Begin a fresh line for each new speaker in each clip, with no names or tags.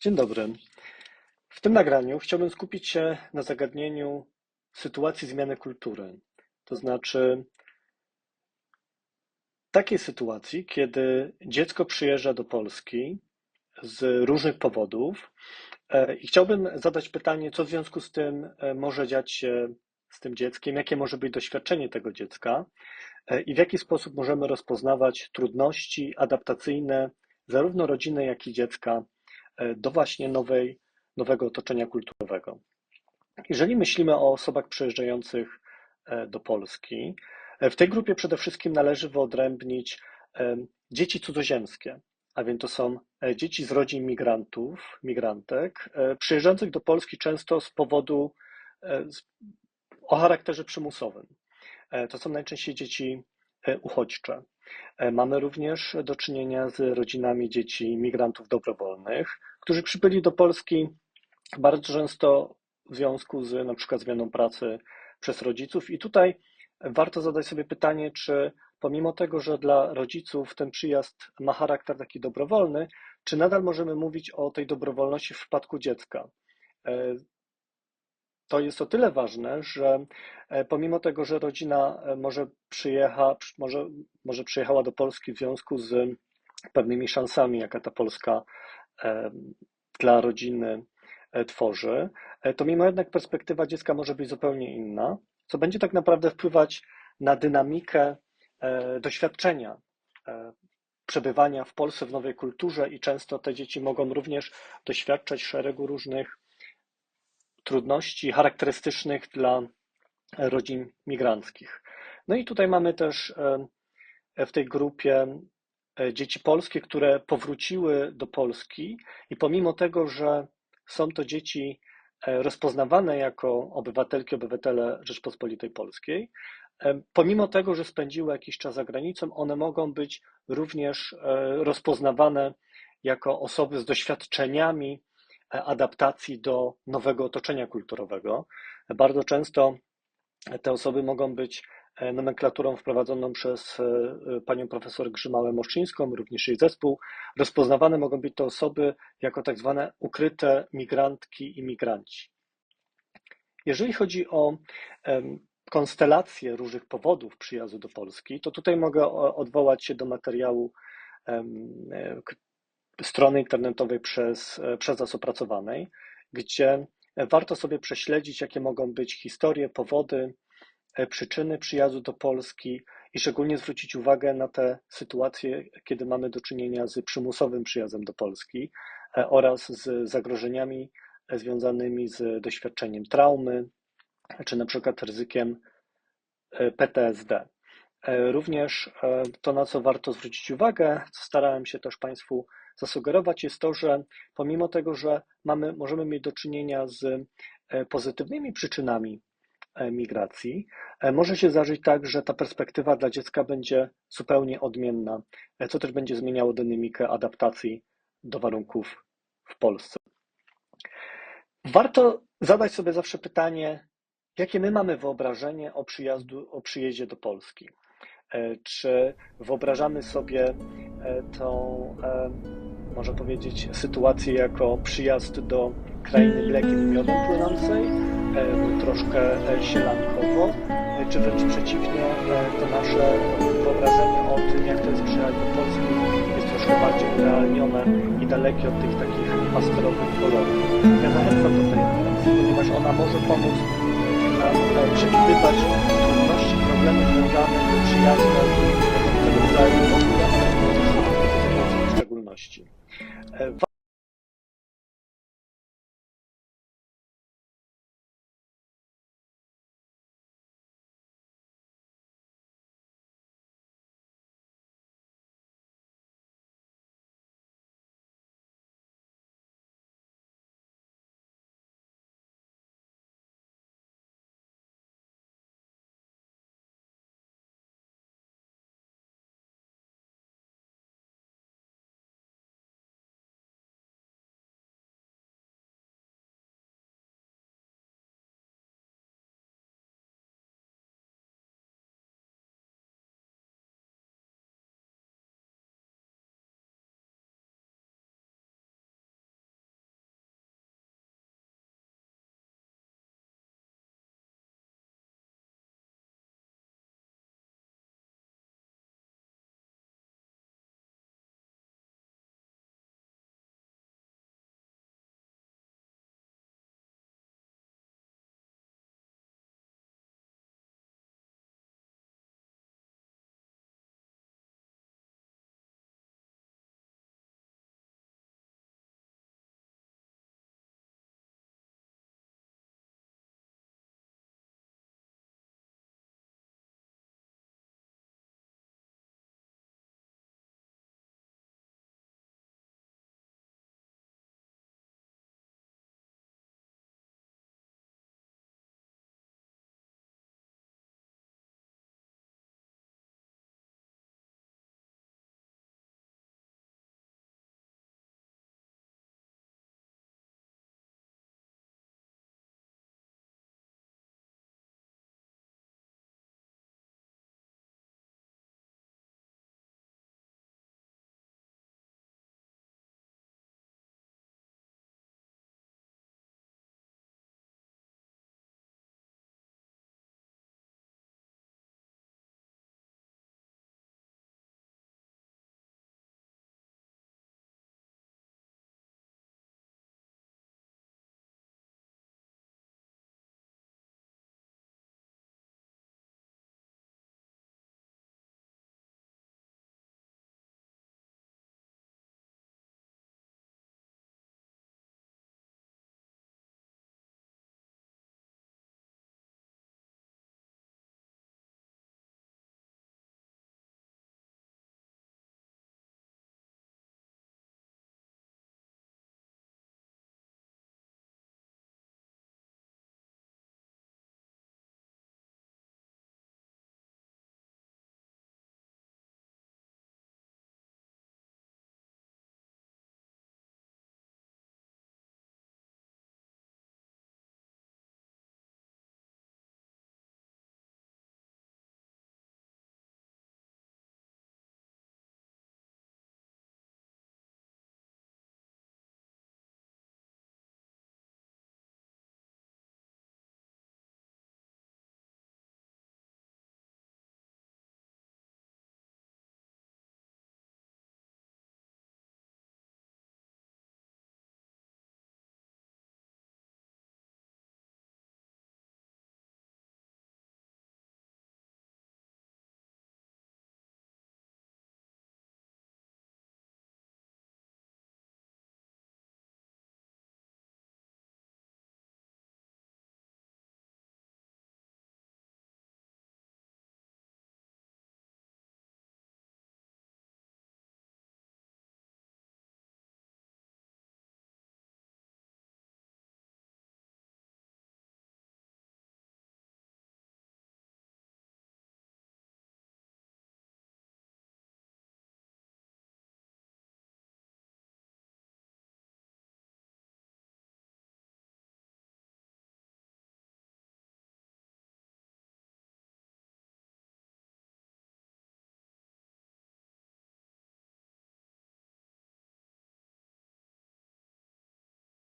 Dzień dobry. W tym nagraniu chciałbym skupić się na zagadnieniu sytuacji zmiany kultury. To znaczy takiej sytuacji, kiedy dziecko przyjeżdża do Polski z różnych powodów i chciałbym zadać pytanie, co w związku z tym może dziać się z tym dzieckiem, jakie może być doświadczenie tego dziecka i w jaki sposób możemy rozpoznawać trudności adaptacyjne zarówno rodziny, jak i dziecka do właśnie nowego otoczenia kulturowego. Jeżeli myślimy o osobach przyjeżdżających do Polski, w tej grupie przede wszystkim należy wyodrębnić dzieci cudzoziemskie, a więc to są dzieci z rodzin migrantów, migrantek, przyjeżdżających do Polski często z powodu o charakterze przymusowym. To są najczęściej dzieci uchodźcze. Mamy również do czynienia z rodzinami dzieci migrantów dobrowolnych, którzy przybyli do Polski bardzo często w związku z na przykład zmianą pracy przez rodziców. I tutaj warto zadać sobie pytanie, czy pomimo tego, że dla rodziców ten przyjazd ma charakter taki dobrowolny, czy nadal możemy mówić o tej dobrowolności w przypadku dziecka? To jest o tyle ważne, że pomimo tego, że rodzina może przyjechała do Polski w związku z pewnymi szansami, jaka ta Polska dla rodziny tworzy, to mimo jednak perspektywa dziecka może być zupełnie inna, co będzie tak naprawdę wpływać na dynamikę doświadczenia przebywania w Polsce w nowej kulturze i często te dzieci mogą również doświadczać szeregu różnych trudności charakterystycznych dla rodzin migranckich. No i tutaj mamy też w tej grupie dzieci polskie, które powróciły do Polski i pomimo tego, że są to dzieci rozpoznawane jako obywatelki, obywatele Rzeczpospolitej Polskiej, pomimo tego, że spędziły jakiś czas za granicą, one mogą być również rozpoznawane jako osoby z doświadczeniami adaptacji do nowego otoczenia kulturowego. Bardzo często te osoby mogą być nomenklaturą wprowadzoną przez panią profesor Grzymałę-Moszczyńską, również jej zespół. Rozpoznawane mogą być to osoby jako tak zwane ukryte migrantki i migranci. Jeżeli chodzi o konstelację różnych powodów przyjazdu do Polski, to tutaj mogę odwołać się do materiału strony internetowej przez nas opracowanej, gdzie warto sobie prześledzić, jakie mogą być historie, powody, przyczyny przyjazdu do Polski i szczególnie zwrócić uwagę na te sytuacje, kiedy mamy do czynienia z przymusowym przyjazdem do Polski oraz z zagrożeniami związanymi z doświadczeniem traumy, czy na przykład ryzykiem PTSD. Również to, na co warto zwrócić uwagę, co starałem się też Państwu zasugerować, jest to, że pomimo tego, że możemy mieć do czynienia z pozytywnymi przyczynami migracji, może się zdarzyć tak, że ta perspektywa dla dziecka będzie zupełnie odmienna, co też będzie zmieniało dynamikę adaptacji do warunków w Polsce. Warto zadać sobie zawsze pytanie, jakie my mamy wyobrażenie o przyjeździe do Polski. Czy wyobrażamy sobie tą, można powiedzieć, sytuację jako przyjazd do krainy mlekiem i miodem płynącej, troszkę sielankowo, czy wręcz przeciwnie, to nasze wyobrażenie o tym, jak to jest przyjechać do Polski, jest troszkę bardziej urealnione i dalekie od tych takich pasterowych kolorów. Ja zachęcam do tej refleksji, ponieważ ona może pomóc nam przewidywać trudności, problemy związane z przyjazdem do tego kraju, w szczególności.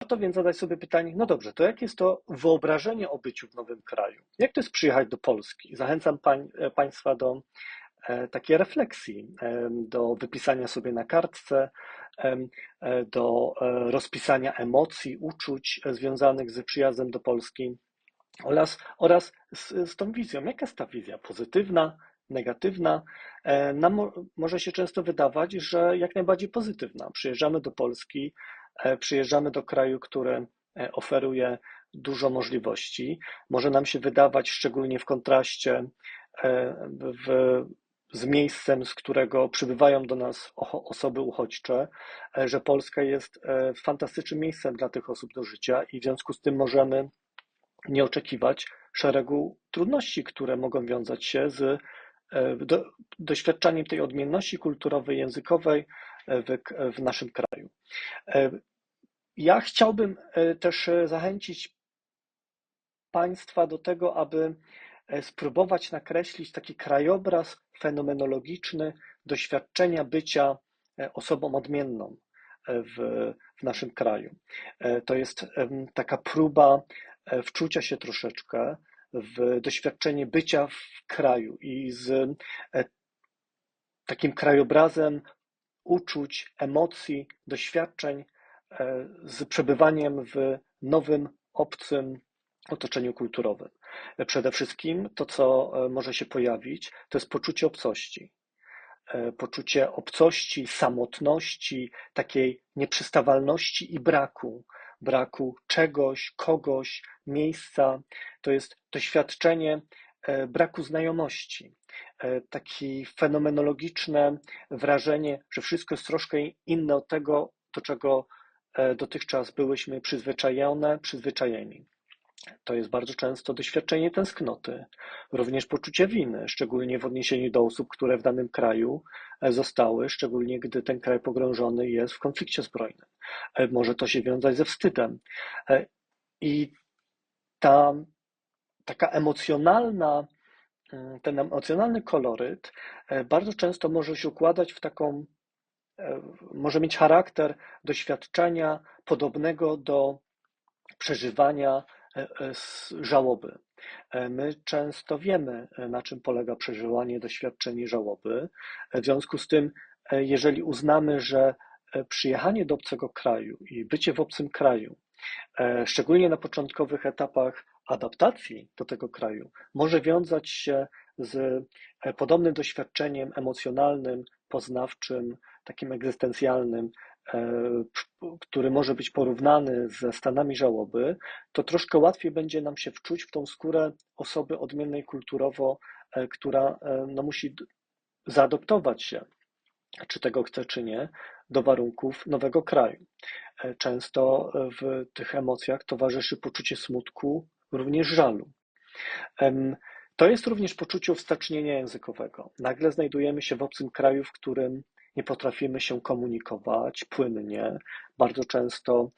Warto więc zadać sobie pytanie, no dobrze, to jakie jest to wyobrażenie o byciu w nowym kraju? Jak to jest przyjechać do Polski? Zachęcam Państwa do takiej refleksji, do wypisania sobie na kartce, do rozpisania emocji, uczuć związanych z przyjazdem do Polski oraz z tą wizją. Jaka jest ta wizja? Pozytywna, negatywna? Nam może się często wydawać, że jak najbardziej pozytywna. Przyjeżdżamy do Polski, przyjeżdżamy do kraju, który oferuje dużo możliwości. Może nam się wydawać, szczególnie w kontraście w, z miejscem, z którego przybywają do nas osoby uchodźcze, że Polska jest fantastycznym miejscem dla tych osób do życia i w związku z tym możemy nie oczekiwać szeregu trudności, które mogą wiązać się z doświadczaniem tej odmienności kulturowej, językowej w naszym kraju. Ja chciałbym też zachęcić Państwa do tego, aby spróbować nakreślić taki krajobraz fenomenologiczny doświadczenia bycia osobą odmienną w naszym kraju. To jest taka próba wczucia się troszeczkę w doświadczenie bycia w kraju i z takim krajobrazem uczuć, emocji, doświadczeń z przebywaniem w nowym, obcym otoczeniu kulturowym. Przede wszystkim to, co może się pojawić, to jest poczucie obcości, samotności, takiej nieprzystawalności i braku czegoś, kogoś, miejsca. To jest doświadczenie braku znajomości, takie fenomenologiczne wrażenie, że wszystko jest troszkę inne od tego, do czego dotychczas byłyśmy przyzwyczajeni. To jest bardzo często doświadczenie tęsknoty, również poczucie winy, szczególnie w odniesieniu do osób, które w danym kraju zostały, szczególnie gdy ten kraj pogrążony jest w konflikcie zbrojnym. Może to się wiązać ze wstydem. I ta taka ten emocjonalny koloryt bardzo często może się układać w taką, może mieć charakter doświadczenia podobnego do przeżywania żałoby. My często wiemy, na czym polega przeżywanie doświadczeń żałoby. W związku z tym, jeżeli uznamy, że przyjechanie do obcego kraju i bycie w obcym kraju, szczególnie na początkowych etapach adaptacji do tego kraju, może wiązać się z podobnym doświadczeniem emocjonalnym, poznawczym, takim egzystencjalnym, który może być porównany ze stanami żałoby, to troszkę łatwiej będzie nam się wczuć w tą skórę osoby odmiennej kulturowo, która no, musi zaadoptować się, czy tego chce, czy nie, do warunków nowego kraju. Często w tych emocjach towarzyszy poczucie smutku, również żalu. To jest również poczucie uwstacznienia językowego. Nagle znajdujemy się w obcym kraju, w którym nie potrafimy się komunikować płynnie. Bardzo często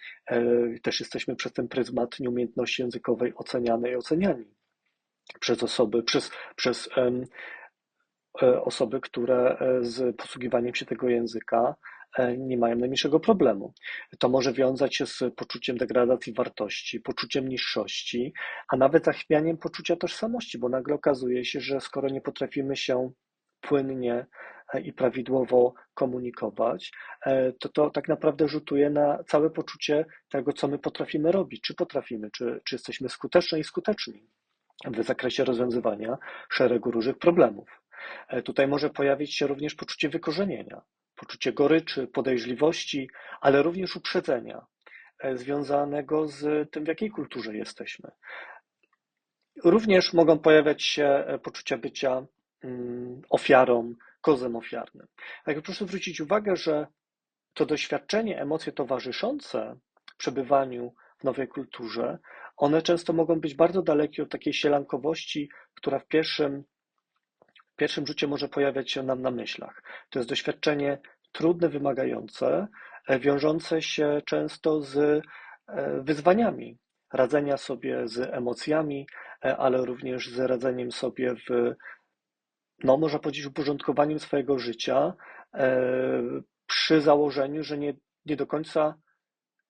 też jesteśmy przez ten pryzmat nieumiejętności językowej oceniane i oceniani przez osoby, które z posługiwaniem się tego języka nie mają najmniejszego problemu. To może wiązać się z poczuciem degradacji wartości, poczuciem niższości, a nawet zachwianiem poczucia tożsamości, bo nagle okazuje się, że skoro nie potrafimy się płynnie i prawidłowo komunikować, to tak naprawdę rzutuje na całe poczucie tego, co my potrafimy robić, czy jesteśmy skuteczne i skuteczni w zakresie rozwiązywania szeregu różnych problemów. Tutaj może pojawić się również poczucie wykorzenienia, poczucie goryczy, podejrzliwości, ale również uprzedzenia związanego z tym, w jakiej kulturze jesteśmy. Również mogą pojawiać się poczucia bycia ofiarą, kozłem ofiarnym. Tak, proszę zwrócić uwagę, że to doświadczenie, emocje towarzyszące przebywaniu w nowej kulturze, one często mogą być bardzo dalekie od takiej sielankowości, która w pierwszym rzucie może pojawiać się nam na myślach. To jest doświadczenie trudne, wymagające, wiążące się często z wyzwaniami radzenia sobie z emocjami, ale również z radzeniem sobie no można powiedzieć, uporządkowaniem swojego życia przy założeniu, że nie do końca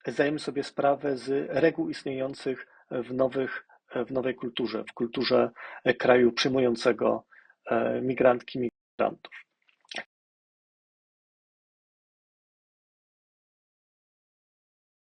zdajemy sobie sprawę z reguł istniejących w nowej kulturze, w kulturze kraju przyjmującego migrantki, migrantów.